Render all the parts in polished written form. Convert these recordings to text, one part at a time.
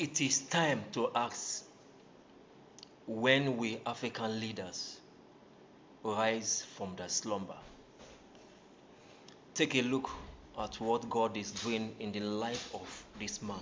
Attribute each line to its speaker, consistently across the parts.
Speaker 1: It is time to ask, when we African leaders rise from the slumber? Take a look at what God is doing in the life of this man.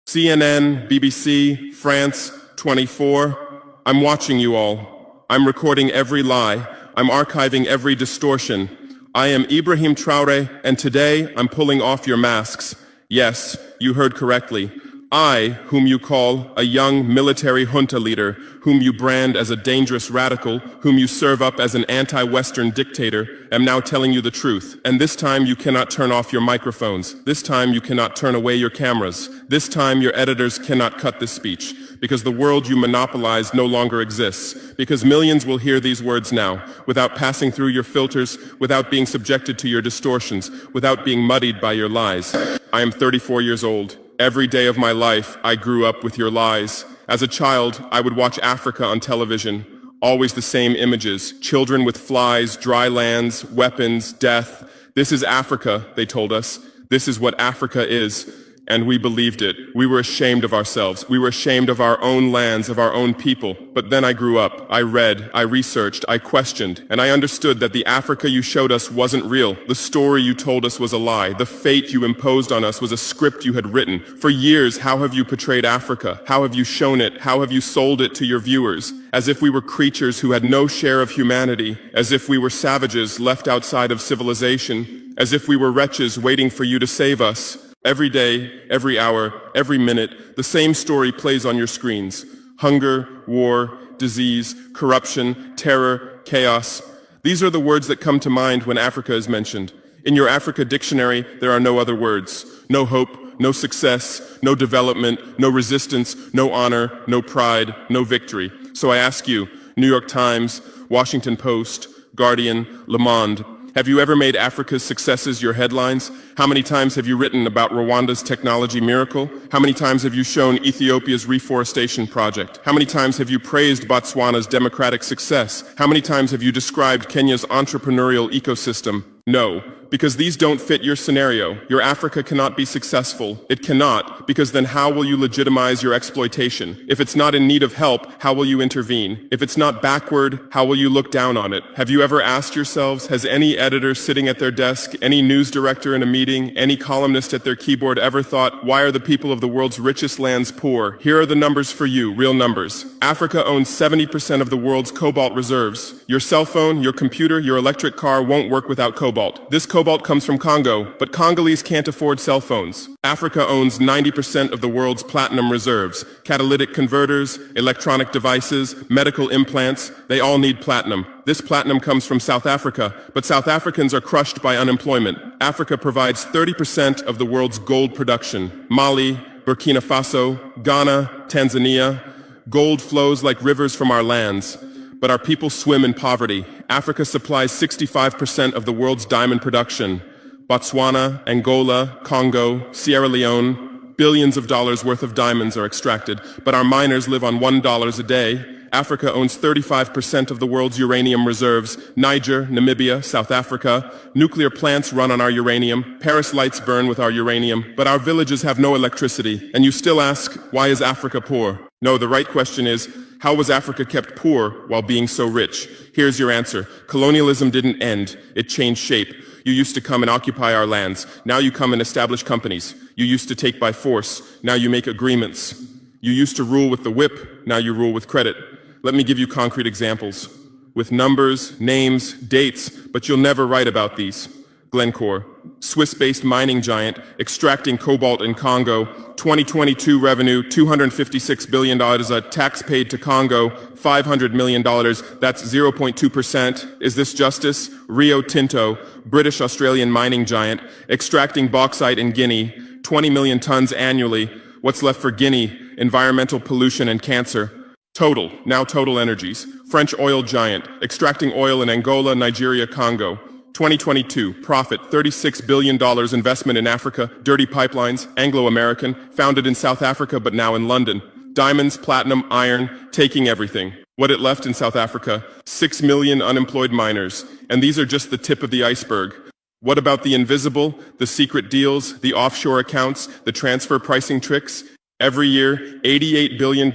Speaker 2: CNN, BBC, France, 24. I'm watching you all. I'm recording every lie. I'm archiving every distortion. I am Ibrahim Traore, and today I'm pulling off your masks. Yes, you heard correctly. I, whom you call a young military junta leader, whom you brand as a dangerous radical, whom you serve up as an anti-Western dictator, am now telling you the truth. And this time you cannot turn off your microphones. This time you cannot turn away your cameras. This time your editors cannot cut this speech, because the world you monopolize no longer exists. Because millions will hear these words now, without passing through your filters, without being subjected to your distortions, without being muddied by your lies. I am 34 years old. Every day of my life, I grew up with your lies. As a child, I would watch Africa on television. Always the same images. Children with flies, dry lands, weapons, death. This is Africa, they told us. This is what Africa is. And we believed it. We were ashamed of ourselves. We were ashamed of our own lands, of our own people. But then I grew up. I read, I researched, I questioned, and I understood that the Africa you showed us wasn't real. The story you told us was a lie. The fate you imposed on us was a script you had written. For years, how have you portrayed Africa? How have you shown it? How have you sold it to your viewers? As if we were creatures who had no share of humanity, as if we were savages left outside of civilization, as if we were wretches waiting for you to save us. Every day, every hour, every minute, the same story plays on your screens. Hunger, war, disease, corruption, terror, chaos. These are the words that come to mind when Africa is mentioned. In your Africa dictionary, there are no other words. No hope, no success, no development, no resistance, no honor, no pride, no victory. So I ask you, New York Times, Washington Post, Guardian, Le Monde, have you ever made Africa's successes your headlines? How many times have you written about Rwanda's technology miracle? How many times have you shown Ethiopia's reforestation project? How many times have you praised Botswana's democratic success? How many times have you described Kenya's entrepreneurial ecosystem? No, because these don't fit your scenario. Your Africa cannot be successful. It cannot, because then how will you legitimize your exploitation? If it's not in need of help, how will you intervene? If it's not backward, how will you look down on it? Have you ever asked yourselves, has any editor sitting at their desk, any news director in a meeting, any columnist at their keyboard ever thought, why are the people of the world's richest lands poor? Here are the numbers for you, real numbers. Africa owns 70% of the world's cobalt reserves. Your cell phone, your computer, your electric car won't work without cobalt. This cobalt comes from Congo, but Congolese can't afford cell phones. Africa owns 90% of the world's platinum reserves. Catalytic converters, electronic devices, medical implants, they all need platinum. This platinum comes from South Africa, but South Africans are crushed by unemployment. Africa provides 30% of the world's gold production. Mali, Burkina Faso, Ghana, Tanzania. Gold flows like rivers from our lands. But our people swim in poverty. Africa supplies 65% of the world's diamond production. Botswana, Angola, Congo, Sierra Leone, billions of dollars worth of diamonds are extracted, but our miners live on $1 a day. Africa owns 35% of the world's uranium reserves. Niger, Namibia, South Africa. Nuclear plants run on our uranium. Paris lights burn with our uranium. But our villages have no electricity. And you still ask, why is Africa poor? No, the right question is, how was Africa kept poor while being so rich? Here's your answer. Colonialism didn't end. It changed shape. You used to come and occupy our lands. Now you come and establish companies. You used to take by force. Now you make agreements. You used to rule with the whip. Now you rule with credit. Let me give you concrete examples. With numbers, names, dates, but you'll never write about these. Glencore, Swiss-based mining giant, extracting cobalt in Congo. 2022 revenue, $256 billion. A tax paid to Congo, $500 million. That's 0.2%. Is this justice? Rio Tinto, British-Australian mining giant, extracting bauxite in Guinea, 20 million tons annually. What's left for Guinea? Environmental pollution and cancer. Total, now Total Energies, French oil giant, extracting oil in Angola, Nigeria, Congo. 2022, profit, $36 billion investment in Africa, dirty pipelines, Anglo-American, founded in South Africa but now in London. Diamonds, platinum, iron, taking everything. What it left in South Africa, 6 million unemployed miners. And these are just the tip of the iceberg. What about the invisible, the secret deals, the offshore accounts, the transfer pricing tricks? Every year, $88 billion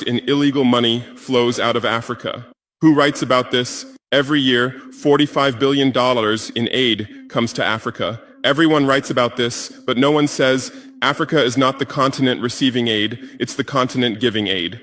Speaker 2: in illegal money flows out of Africa. Who writes about this? Every year, $45 billion in aid comes to Africa. Everyone writes about this, but no one says Africa is not the continent receiving aid, it's the continent giving aid.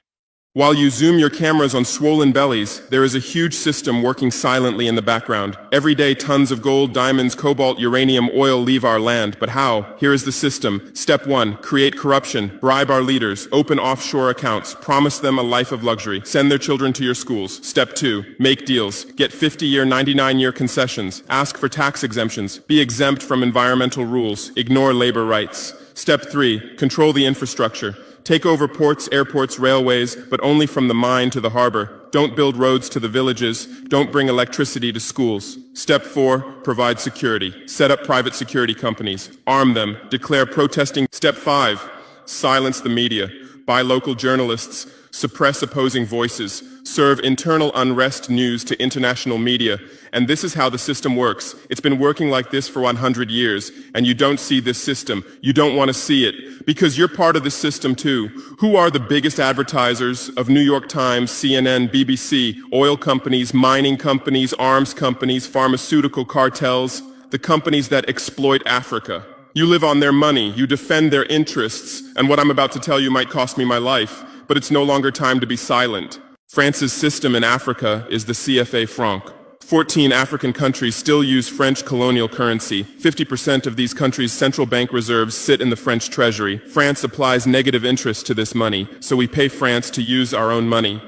Speaker 2: While you zoom your cameras on swollen bellies, there is a huge system working silently in the background. Every day, tons of gold, diamonds, cobalt, uranium, oil leave our land. But how? Here is the system. Step 1, create corruption, bribe our leaders, open offshore accounts, promise them a life of luxury, send their children to your schools. Step 2, make deals, get 50-year, 99-year concessions, ask for tax exemptions, be exempt from environmental rules, ignore labor rights. Step 3, control the infrastructure. Take over ports, airports, railways, but only from the mine to the harbor. Don't build roads to the villages. Don't bring electricity to schools. Step 4, provide security. Set up private security companies. Arm them. Declare protesting. Step 5, silence the media. Buy local journalists. Suppress opposing voices. Serve internal unrest news to international media. And this is how the system works. It's been working like this for 100 years, and you don't see this system. You don't want to see it, because you're part of the system too. Who are the biggest advertisers of New York Times, CNN, BBC, oil companies, mining companies, arms companies, pharmaceutical cartels, the companies that exploit Africa? You live on their money, you defend their interests, and what I'm about to tell you might cost me my life, but it's no longer time to be silent. France's system in Africa is the CFA franc. 14 African countries still use French colonial currency. 50% of these countries' central bank reserves sit in the French treasury. France applies negative interest to this money, so we pay France to use our own money.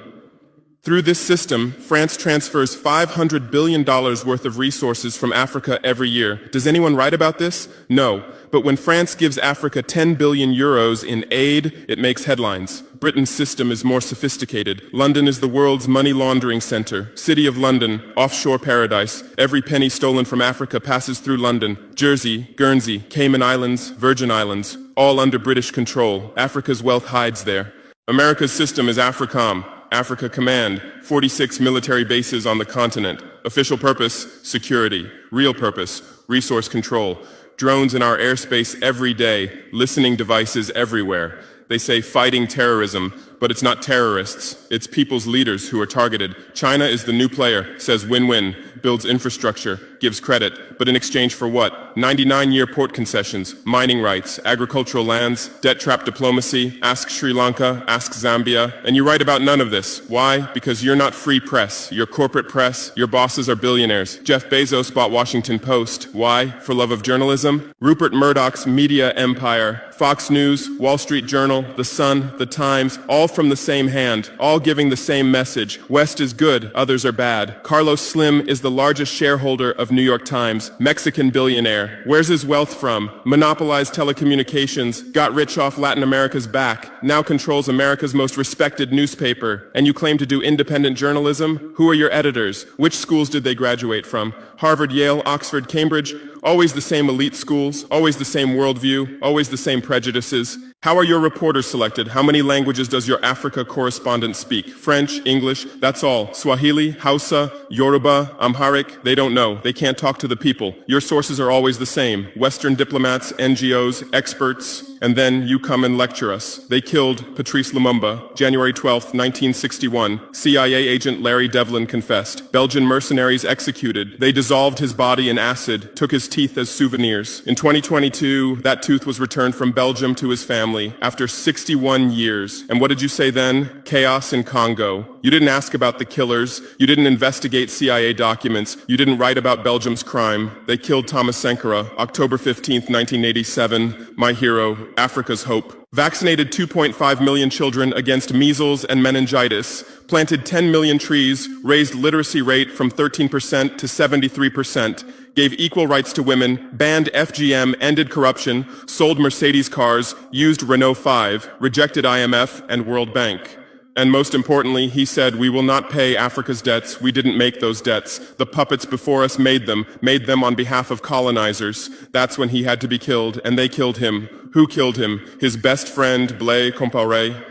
Speaker 2: Through this system, France transfers $500 billion worth of resources from Africa every year. Does anyone write about this? No. But when France gives Africa 10 billion euros in aid, it makes headlines. Britain's system is more sophisticated. London is the world's money laundering center. City of London, offshore paradise. Every penny stolen from Africa passes through London. Jersey, Guernsey, Cayman Islands, Virgin Islands, all under British control. Africa's wealth hides there. America's system is AFRICOM. Africa Command, 46 military bases on the continent. Official purpose, security. Real purpose, resource control. Drones in our airspace every day, listening devices everywhere. They say fighting terrorism, but it's not terrorists. It's people's leaders who are targeted. China is the new player, says win-win, builds infrastructure, gives credit, but in exchange for what? 99-year port concessions, mining rights, agricultural lands, debt trap diplomacy, ask Sri Lanka, ask Zambia, and you write about none of this. Why? Because you're not free press. You're corporate press. Your bosses are billionaires. Jeff Bezos bought Washington Post. Why? For love of journalism? Rupert Murdoch's media empire, Fox News, Wall Street Journal, The Sun, The Times, all from the same hand, all giving the same message. West is good, others are bad. Carlos Slim is the largest shareholder of New York Times, Mexican billionaire. Where's his wealth from? Monopolized telecommunications, got rich off Latin America's back, now controls America's most respected newspaper. And you claim to do independent journalism? Who are your editors? Which schools did they graduate from? Harvard, Yale, Oxford, Cambridge? Always the same elite schools, always the same worldview, always the same prejudices. How are your reporters selected? How many languages does your Africa correspondent speak? French, English, that's all. Swahili, Hausa, Yoruba, Amharic, they don't know. They can't talk to the people. Your sources are always the same. Western diplomats, NGOs, experts, and then you come and lecture us. They killed Patrice Lumumba, January 12, 1961. CIA agent Larry Devlin confessed. Belgian mercenaries executed. They dissolved his body in acid, took his teeth as souvenirs. In 2022, that tooth was returned from Belgium to his family after 61 years. And what did you say then? Chaos in Congo. You didn't ask about the killers. You didn't investigate CIA documents. You didn't write about Belgium's crime. They killed Thomas Sankara, October 15, 1987. My hero, Africa's hope. Vaccinated 2.5 million children against measles and meningitis, planted 10 million trees, raised literacy rate from 13% to 73%, gave equal rights to women, banned FGM, ended corruption, sold Mercedes cars, used Renault 5, rejected IMF and World Bank. And most importantly, he said, we will not pay Africa's debts. We didn't make those debts. The puppets before us made them on behalf of colonizers. That's when he had to be killed, and they killed him. Who killed him? His best friend, Blaise Compaoré.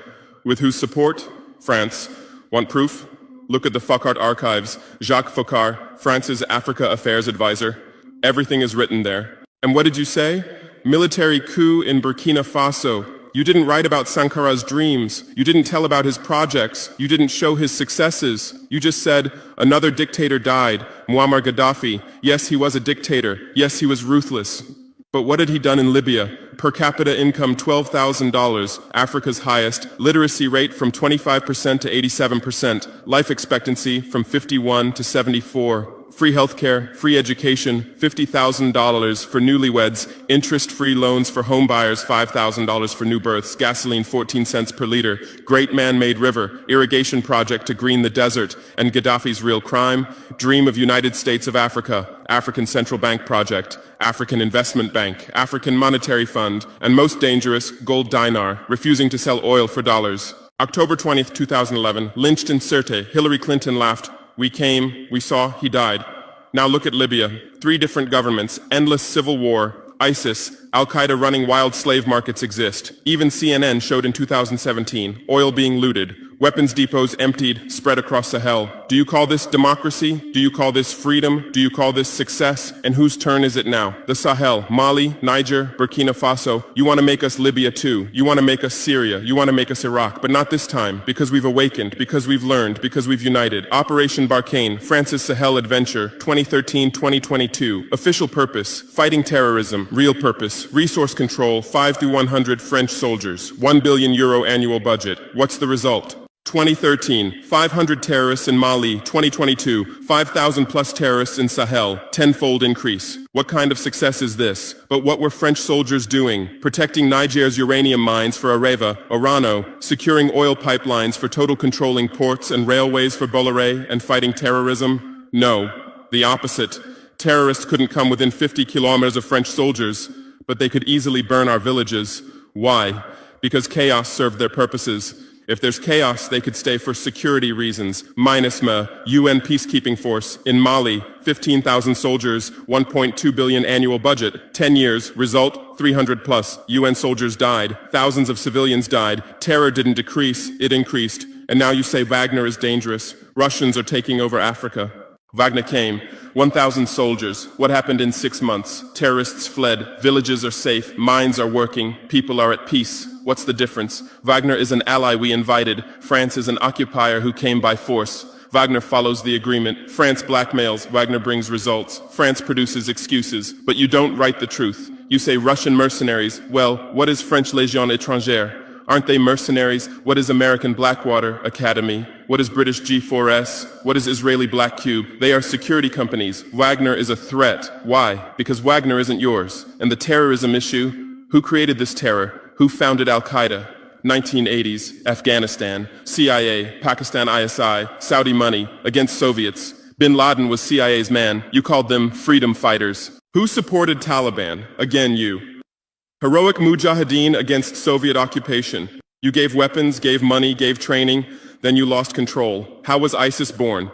Speaker 2: With whose support? France. Want proof? Look at the Focard archives. Jacques Faucard, France's Africa Affairs advisor. Everything is written there. And what did you say? Military coup in Burkina Faso. You didn't write about Sankara's dreams. You didn't tell about his projects. You didn't show his successes. You just said, another dictator died, Muammar Gaddafi. Yes, he was a dictator. Yes, he was ruthless. But what had he done in Libya? Per capita income $12,000, Africa's highest, literacy rate from 25% to 87%, life expectancy from 51 to 74. Free healthcare, free education, $50,000 for newlyweds, interest-free loans for homebuyers, $5,000 for new births, gasoline 14 cents per liter, great man-made river, irrigation project to green the desert, and Gaddafi's real crime, dream of United States of Africa, African Central Bank project, African Investment Bank, African Monetary Fund, and most dangerous, gold dinar, refusing to sell oil for dollars. October 20th, 2011, lynched in Sirte, Hillary Clinton laughed. We came, we saw, he died. Now look at Libya. 3 different governments, endless civil war, ISIS, Al-Qaeda running wild slave markets exist. Even CNN showed in 2017, oil being looted, weapons depots emptied, spread across Sahel. Do you call this democracy? Do you call this freedom? Do you call this success? And whose turn is it now? The Sahel, Mali, Niger, Burkina Faso. You want to make us Libya too. You want to make us Syria. You want to make us Iraq. But not this time, because we've awakened, because we've learned, because we've united. Operation Barkhane, France's Sahel Adventure, 2013-2022. Official purpose, fighting terrorism. Real purpose, resource control, 5 through 100 French soldiers. €1 billion annual budget. What's the result? 2013, 500 terrorists in Mali. 2022, 5,000 plus terrorists in Sahel, tenfold increase. What kind of success is this? But what were French soldiers doing? Protecting Niger's uranium mines for Areva, Orano, securing oil pipelines for Total, controlling ports and railways for Bolloré, and fighting terrorism? No, the opposite. Terrorists couldn't come within 50 kilometers of French soldiers, but they could easily burn our villages. Why? Because chaos served their purposes. If there's chaos, they could stay for security reasons. MINUSMA, UN peacekeeping force. In Mali, 15,000 soldiers, 1.2 billion annual budget. 10 years, result, 300 plus. UN soldiers died. Thousands of civilians died. Terror didn't decrease, it increased. And now you say Wagner is dangerous. Russians are taking over Africa. Wagner came. 1,000 soldiers. What happened in 6 months? Terrorists fled. Villages are safe. Mines are working. People are at peace. What's the difference? Wagner is an ally we invited. France is an occupier who came by force. Wagner follows the agreement. France blackmails. Wagner brings results. France produces excuses. But you don't write the truth. You say Russian mercenaries. Well, what is French Légion étrangère? Aren't they mercenaries? What is American Blackwater Academy? What is British G4S? What is Israeli Black Cube? They are security companies. Wagner is a threat. Why? Because Wagner isn't yours. And the terrorism issue? Who created this terror? Who founded Al-Qaeda? 1980s, Afghanistan, CIA, Pakistan ISI, Saudi money, against Soviets. Bin Laden was CIA's man. You called them freedom fighters. Who supported Taliban? Again, you. Heroic mujahideen against Soviet occupation. You gave weapons, gave money, gave training, then you lost control. How was ISIS born?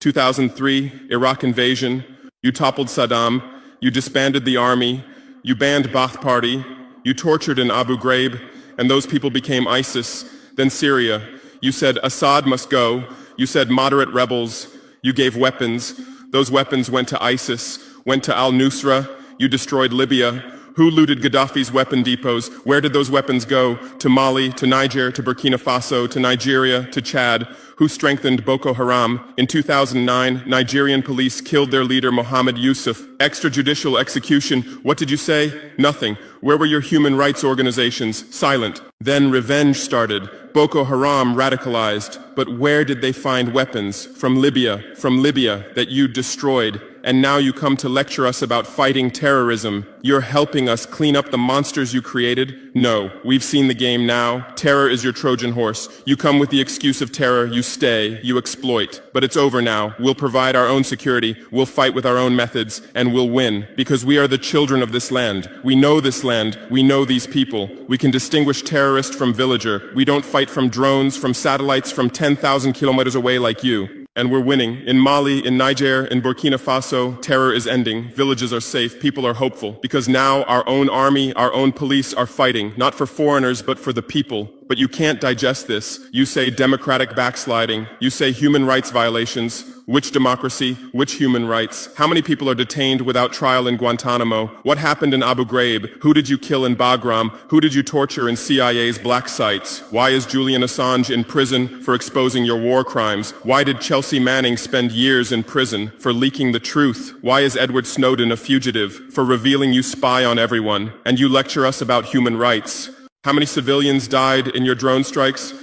Speaker 2: 2003, Iraq invasion. You toppled Saddam. You disbanded the army. You banned Ba'ath Party. You tortured in Abu Ghraib, and those people became ISIS. Then Syria. You said Assad must go. You said moderate rebels. You gave weapons. Those weapons went to ISIS, went to al-Nusra. You destroyed Libya. Who looted Gaddafi's weapon depots? Where did those weapons go? To Mali, to Niger, to Burkina Faso, to Nigeria, to Chad? Who strengthened Boko Haram? In 2009, Nigerian police killed their leader Mohammed Yusuf. Extrajudicial execution. What did you say? Nothing. Where were your human rights organizations? Silent. Then revenge started. Boko Haram radicalized. But where did they find weapons? From Libya that you destroyed. And now you come to lecture us about fighting terrorism. You're helping us clean up the monsters you created? No, we've seen the game now. Terror is your Trojan horse. You come with the excuse of terror, you stay, you exploit. But it's over now. We'll provide our own security, we'll fight with our own methods, and we'll win. Because we are the children of this land. We know this land, we know these people. We can distinguish terrorist from villager. We don't fight from drones, from satellites, from 10,000 kilometers away like you. And we're winning. In Mali, in Niger, in Burkina Faso, terror is ending. Villages are safe. People are hopeful. Because now our own army, our own police are fighting, not for foreigners, but for the people. But you can't digest this. You say democratic backsliding. You say human rights violations. Which democracy? Which human rights? How many people are detained without trial in Guantanamo? What happened in Abu Ghraib? Who did you kill in Bagram? Who did you torture in CIA's black sites? Why is Julian Assange in prison for exposing your war crimes? Why did Chelsea Manning spend years in prison for leaking the truth? Why is Edward Snowden a fugitive for revealing you spy on everyone? And you lecture us about human rights. How many civilians died in your drone strikes?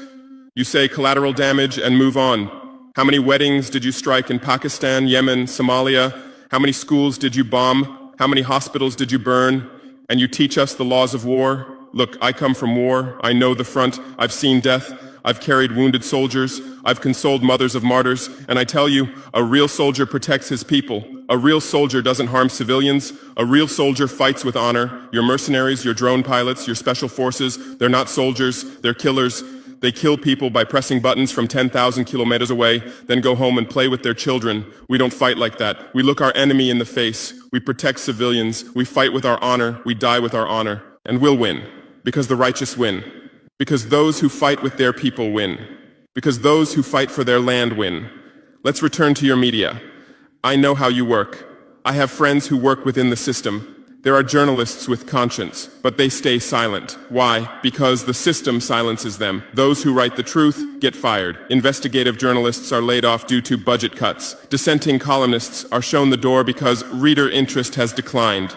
Speaker 2: You say collateral damage and move on. How many weddings did you strike in Pakistan, Yemen, Somalia? How many schools did you bomb? How many hospitals did you burn? And you teach us the laws of war? Look, I come from war. I know the front. I've seen death. I've carried wounded soldiers. I've consoled mothers of martyrs. And I tell you, a real soldier protects his people. A real soldier doesn't harm civilians. A real soldier fights with honor. Your mercenaries, your drone pilots, your special forces, they're not soldiers. They're killers. They kill people by pressing buttons from 10,000 kilometers away, then go home and play with their children. We don't fight like that. We look our enemy in the face. We protect civilians. We fight with our honor. We die with our honor. And we'll win. Because the righteous win. Because those who fight with their people win. Because those who fight for their land win. Let's return to your media. I know how you work. I have friends who work within the system. There are journalists with conscience, but they stay silent. Why? Because the system silences them. Those who write the truth get fired. Investigative journalists are laid off due to budget cuts. Dissenting columnists are shown the door because reader interest has declined.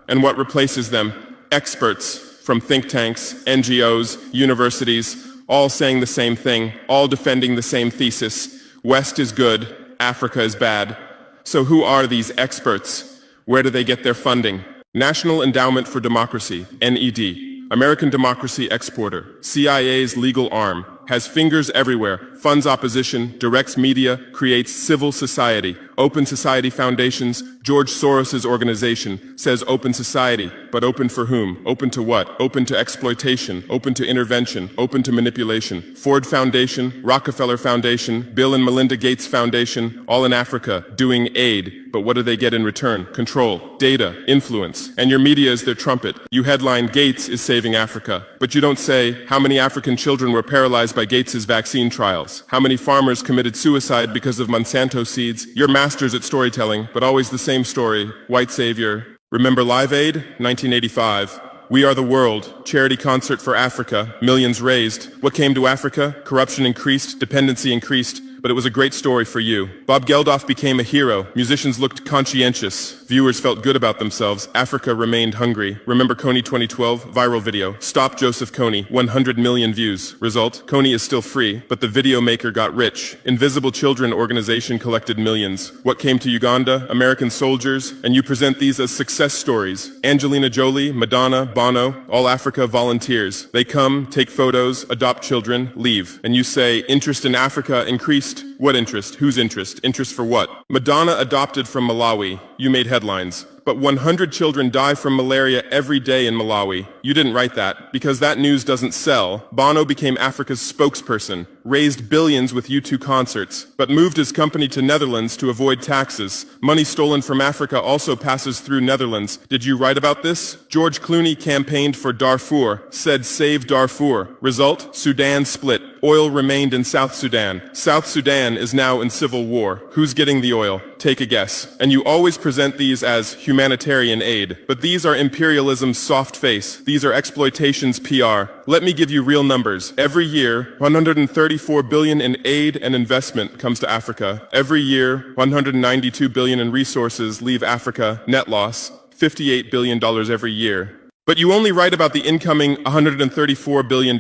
Speaker 2: And what replaces them? Experts from think tanks, NGOs, universities, all saying the same thing, all defending the same thesis. West is good, Africa is bad. So who are these experts? Where do they get their funding? National Endowment for Democracy, NED, American Democracy Exporter, CIA's legal arm, has fingers everywhere, funds opposition, directs media, creates civil society. Open Society Foundations, George Soros's organization, says open society, but open for whom? Open to what? Open to exploitation, open to intervention, open to manipulation. Ford Foundation, Rockefeller Foundation, Bill and Melinda Gates Foundation, all in Africa, doing aid. But what do they get in return? Control, data, influence. And your media is their trumpet. You headline, Gates is saving Africa. But you don't say, how many African children were paralyzed by Gates's vaccine trials? How many farmers committed suicide because of Monsanto seeds? You're masters at storytelling, but always the same story. White savior. Remember Live Aid? 1985. We Are the World, charity concert for Africa, millions raised. What came to Africa? Corruption increased, dependency increased, but it was a great story for you. Bob Geldof became a hero. Musicians looked conscientious. Viewers felt good about themselves. Africa remained hungry. Remember Kony 2012? Viral video. Stop Joseph Kony. 100 million views. Result? Kony is still free, but the video maker got rich. Invisible Children organization collected millions. What came to Uganda? American soldiers. And you present these as success stories. Angelina Jolie, Madonna, Bono, all Africa volunteers. They come, take photos, adopt children, leave. And you say, interest in Africa increased. What interest? Whose interest? Interest for what? Madonna adopted from Malawi. You made headlines. But 100 children die from malaria every day in Malawi. You didn't write that. Because that news doesn't sell, Bono became Africa's spokesperson, raised billions with U2 concerts, but moved his company to Netherlands to avoid taxes. Money stolen from Africa also passes through Netherlands. Did you write about this? George Clooney campaigned for Darfur, said save Darfur. Result? Sudan split. Oil remained in South Sudan. South Sudan is now in civil war. Who's getting the oil? Take a guess. And you always present these as humanitarian aid. But these are imperialism's soft face. These are exploitation's PR. Let me give you real numbers. Every year, 134 billion in aid and investment comes to Africa. Every year, 192 billion in resources leave Africa. Net loss, $58 billion every year. But you only write about the incoming $134 billion.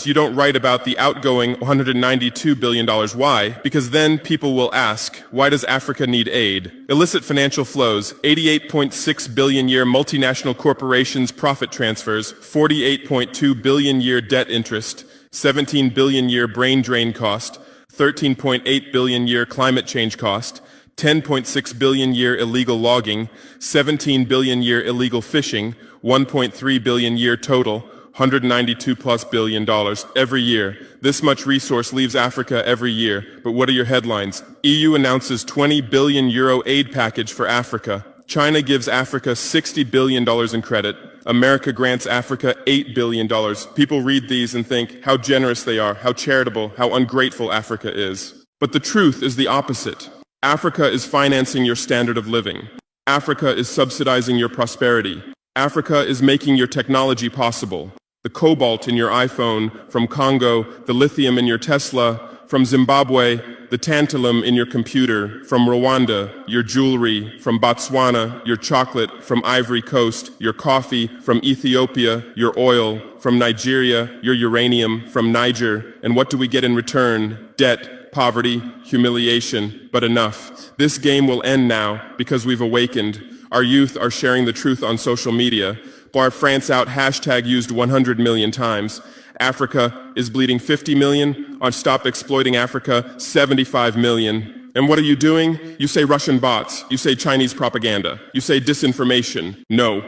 Speaker 2: You don't write about the outgoing $192 billion. Why? Because then people will ask, why does Africa need aid? Illicit financial flows, 88.6 billion year multinational corporations profit transfers, 48.2 billion year debt interest, 17 billion year brain drain cost, 13.8 billion year climate change cost, 10.6 billion year illegal logging, 17 billion year illegal fishing, 1.3 billion year total, $192+ billion every year. This much resource leaves Africa every year. But what are your headlines? EU announces 20 billion euro aid package for Africa. China gives Africa $60 billion in credit. America grants Africa $8 billion. People read these and think how generous they are, how charitable, how ungrateful Africa is. But the truth is the opposite. Africa is financing your standard of living. Africa is subsidizing your prosperity. Africa is making your technology possible. The cobalt in your iPhone from Congo, the lithium in your Tesla from Zimbabwe, the tantalum in your computer from Rwanda, your jewelry from Botswana, your chocolate from Ivory Coast, your coffee from Ethiopia, your oil from Nigeria, your uranium from Niger. And what do we get in return? Debt, poverty, humiliation, but enough. This game will end now because we've awakened. Our youth are sharing the truth on social media. Bar France out hashtag used 100 million times. Africa is bleeding 50 million. On Stop Exploiting Africa, 75 million. And what are you doing? You say Russian bots. You say Chinese propaganda. You say disinformation. No.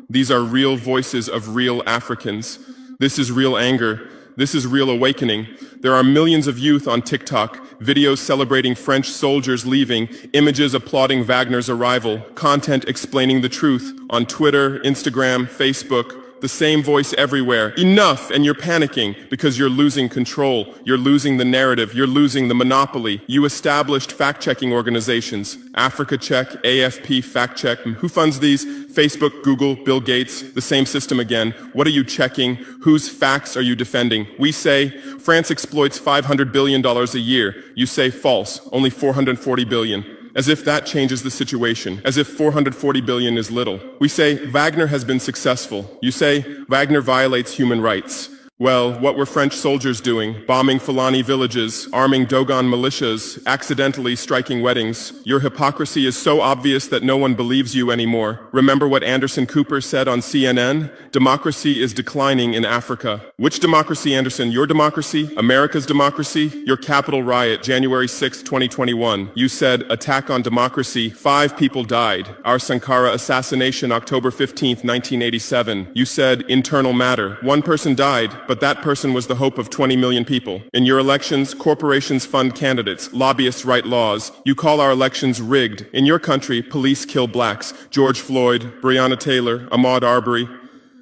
Speaker 2: These are real voices of real Africans. This is real anger. This is real awakening. There are millions of youth on TikTok, videos celebrating French soldiers leaving, images applauding Wagner's arrival, content explaining the truth on Twitter, Instagram, Facebook. The same voice everywhere. Enough! And you're panicking because you're losing control. You're losing the narrative. You're losing the monopoly. You established fact-checking organizations. Africa Check, AFP Fact Check. Who funds these? Facebook, Google, Bill Gates. The same system again. What are you checking? Whose facts are you defending? We say France exploits $500 billion a year. You say false. Only $440 billion. As if that changes the situation, as if 440 billion is little. We say Wagner has been successful. You say Wagner violates human rights. Well, what were French soldiers doing? Bombing Fulani villages, arming Dogon militias, accidentally striking weddings. Your hypocrisy is so obvious that no one believes you anymore. Remember what Anderson Cooper said on CNN? Democracy is declining in Africa. Which democracy, Anderson? Your democracy? America's democracy? Your Capitol riot, January 6, 2021. You said, attack on democracy. 5 people died. Our Sankara assassination, October 15, 1987. You said, internal matter. 1 person died. But that person was the hope of 20 million people. In your elections, corporations fund candidates, lobbyists write laws. You call our elections rigged. In your country, police kill blacks. George Floyd, Breonna Taylor, Ahmaud Arbery.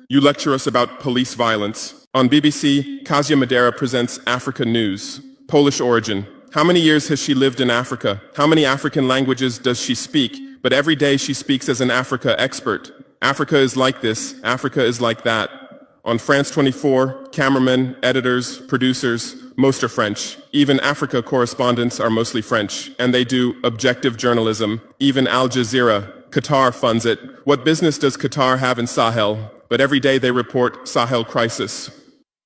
Speaker 2: You lecture us about police violence. On BBC, Kasia Madera presents Africa News. Polish origin. How many years has she lived in Africa? How many African languages does she speak? But every day she speaks as an Africa expert. Africa is like this. Africa is like that. On France 24, cameramen, editors, producers, most are French. Even Africa correspondents are mostly French, and they do objective journalism. Even Al Jazeera. Qatar funds it. What business does Qatar have in Sahel? But every day they report Sahel crisis.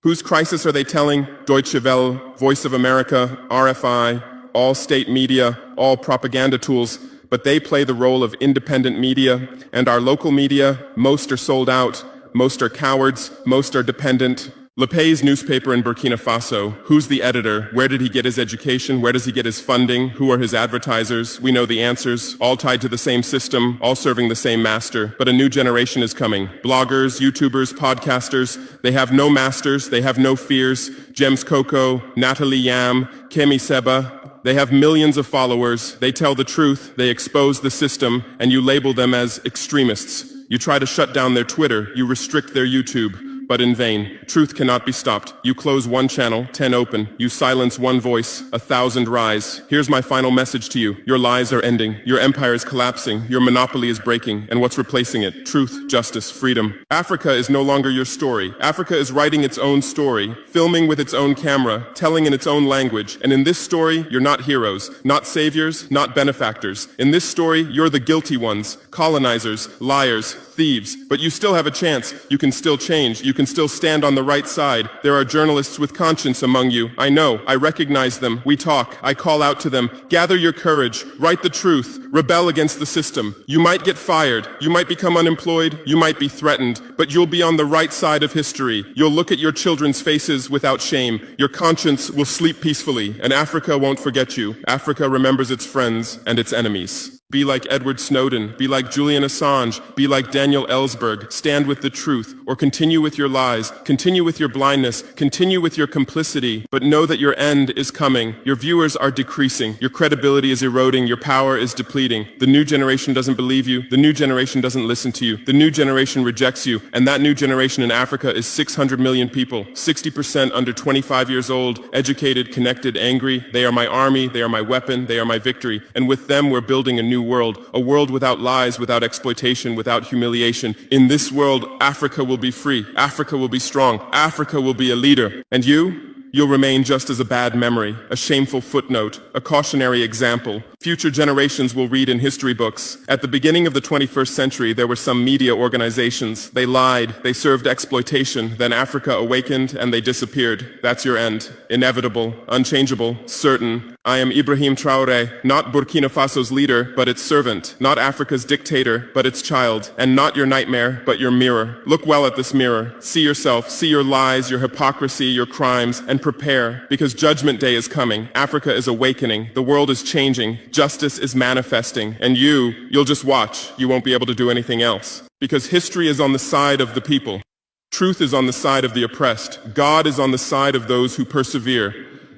Speaker 2: Whose crisis are they telling? Deutsche Welle, Voice of America, RFI, all state media, all propaganda tools. But they play the role of independent media, and our local media, most are sold out. Most are cowards, most are dependent. Le Pay's newspaper in Burkina Faso, who's the editor? Where did he get his education? Where does he get his funding? Who are his advertisers? We know the answers, all tied to the same system, all serving the same master. But a new generation is coming. Bloggers, YouTubers, podcasters, they have no masters, they have no fears. James Coco, Natalie Yam, Kemi Seba, they have millions of followers. They tell the truth, they expose the system, and you label them as extremists. You try to shut down their Twitter, you restrict their YouTube, but in vain. Truth cannot be stopped. You close one channel, 10 open. You silence one voice, 1,000 rise. Here's my final message to you. Your lies are ending. Your empire is collapsing. Your monopoly is breaking. And what's replacing it? Truth, justice, freedom. Africa is no longer your story. Africa is writing its own story, filming with its own camera, telling in its own language. And in this story, you're not heroes, not saviors, not benefactors. In this story, you're the guilty ones, colonizers, liars, thieves. But you still have a chance. You can still change. You can still stand on the right side. There are journalists with conscience among you. I know. I recognize them. We talk. I call out to them. Gather your courage. Write the truth. Rebel against the system. You might get fired. You might become unemployed. You might be threatened. But you'll be on the right side of history. You'll look at your children's faces without shame. Your conscience will sleep peacefully. And Africa won't forget you. Africa remembers its friends and its enemies. Be like Edward Snowden, be like Julian Assange, be like Daniel Ellsberg. Stand with the truth, or continue with your lies, continue with your blindness, continue with your complicity, but know that your end is coming. Your viewers are decreasing, your credibility is eroding, your power is depleting. The new generation doesn't believe you, the new generation doesn't listen to you, the new generation rejects you, and that new generation in Africa is 600 million people, 60% under 25 years old, educated, connected, angry. They are my army, they are my weapon, they are my victory, and with them we're building a new world, a world without lies, without exploitation, without humiliation. In this world, Africa will be free, Africa will be strong, Africa will be a leader. And you'll remain just as a bad memory, a shameful footnote, a cautionary example. Future generations will read in history books. At the beginning of the 21st century, there were some media organizations. They lied, they served exploitation, then Africa awakened and they disappeared. That's your end. Inevitable, unchangeable, certain. I am Ibrahim Traoré, not Burkina Faso's leader, but its servant, not Africa's dictator, but its child, and not your nightmare, but your mirror. Look well at this mirror. See yourself, see your lies, your hypocrisy, your crimes, and prepare, because Judgment Day is coming. Africa is awakening. The world is changing. Justice is manifesting. And you'll just watch. You won't be able to do anything else. Because history is on the side of the people. Truth is on the side of the oppressed. God is on the side of those who persevere.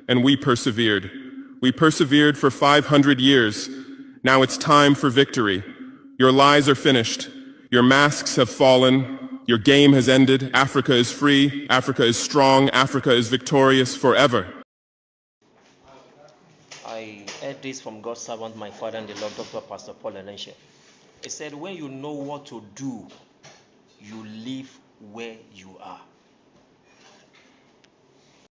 Speaker 2: And we persevered. We persevered for 500 years. Now it's time for victory. Your lies are finished. Your masks have fallen. Your game has ended. Africa is free. Africa is strong. Africa is victorious forever.
Speaker 1: I heard this from God's servant, my father in the Lord, Dr. Pastor Paul Enenche. He said, when you know what to do, you live where you are.